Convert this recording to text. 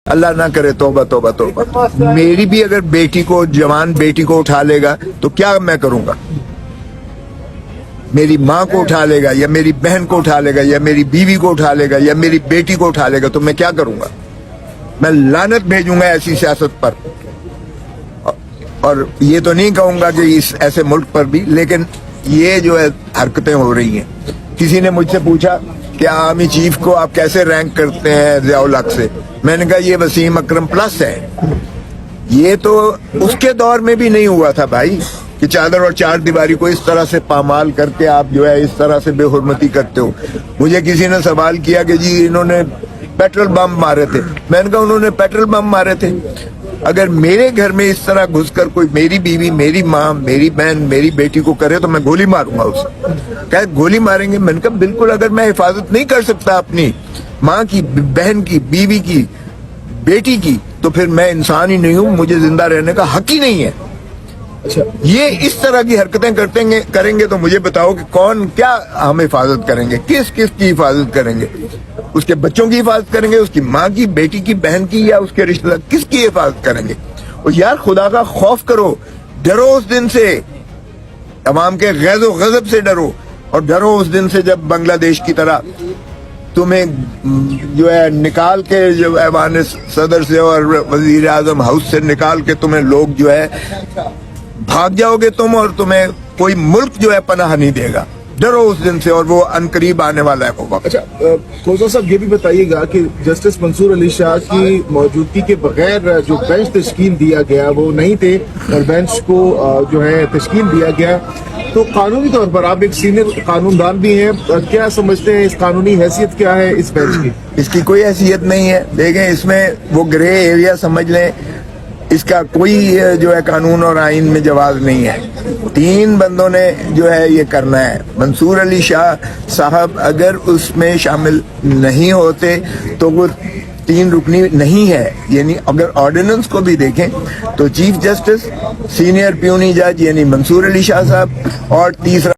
اللہ نہ کرے، توبہ توبہ توبہ، میری بھی اگر بیٹی کو، جوان بیٹی کو اٹھا لے گا تو کیا میں کروں گا؟ میری ماں کو اٹھا لے گا یا میری بہن کو اٹھا لے گا یا میری بیوی کو اٹھا لے گا یا میری بیٹی کو اٹھا لے گا تو میں کیا کروں گا؟ میں لعنت بھیجوں گا ایسی سیاست پر. اور یہ تو نہیں کہوں گا کہ اس ایسے ملک پر بھی، لیکن یہ جو ہے حرکتیں ہو رہی ہیں. کسی نے مجھ سے پوچھا کہ آرمی چیف کو آپ کیسے رینک کرتے ہیں ضیاء الحق سے؟ میں نے کہا یہ وسیم اکرم پلس ہے. یہ تو اس کے دور میں بھی نہیں ہوا تھا بھائی کہ چادر اور چار دیواری کو اس طرح سے پامال کر کے آپ جو ہے اس طرح سے بے حرمتی کرتے ہو. مجھے کسی نے سوال کیا کہ جی انہوں نے پیٹرول بم مارے تھے. میں نے کہا انہوں نے پیٹرول بم مارے تھے، اگر میرے گھر میں اس طرح گھس کر کوئی میری بیوی، میری ماں، میری بہن، میری بیٹی کو کرے تو میں گولی ماروں گا اسے. کہ گولی ماریں گے؟ میں نے کہا بالکل. اگر میں حفاظت نہیں کر سکتا اپنی ماں کی، بہن کی، بیوی کی، بیٹی کی، تو پھر میں انسان ہی نہیں ہوں، مجھے زندہ رہنے کا حق ہی نہیں ہے. یہ اس طرح کی حرکتیں کریں گے تو مجھے بتاؤ کہ کون، کیا ہم حفاظت کریں گے؟ کس کی حفاظت کریں گے؟ اس کے بچوں کی حفاظت کریں گے؟ اس کی ماں کی، بیٹی کی، بہن کی، یا اس کے رشتہ دار؟ کس کی حفاظت کریں گے؟ اور یار خدا کا خوف کرو، ڈرو اس دن سے، عوام کے غیظ و غضب سے ڈرو، اور ڈرو اس دن سے جب بنگلہ دیش کی طرح تمہیں جو ہے نکال کے، جو ایوان صدر سے اور وزیر اعظم ہاؤس سے نکال کے تمہیں لوگ جو ہے بھاگ جاؤ گے تم، اور تمہیں کوئی ملک جو ہے پناہ نہیں دے گا. ڈرو اس دن سے، اور وہ عنقریب آنے والا ہے وہ وقت. اچھا کھوسا صاحب، یہ بھی بتائیے گا کہ جسٹس منصور علی شاہ کی موجودگی کے بغیر جو بینچ تشکیل دیا گیا وہ نہیں تھے، اور بینچ کو جو ہے تشکیل دیا گیا، تو قانونی طور پر آپ ایک سینئر قانون دان بھی ہیں، کیا سمجھتے ہیں اس قانونی حیثیت کیا ہے اس بینچ کی؟ اس کی کوئی حیثیت نہیں ہے. دیکھیں اس میں وہ گرے ایریا سمجھ لیں، اس کا کوئی جو ہے قانون اور آئین میں جواز نہیں ہے. 3 بندوں نے جو ہے یہ کرنا ہے. منصور علی شاہ صاحب اگر اس میں شامل نہیں ہوتے تو وہ 3 رکنی نہیں ہے. یعنی اگر آرڈیننس کو بھی دیکھیں تو چیف جسٹس، سینئر پیونی جج یعنی منصور علی شاہ صاحب، اور تیسرا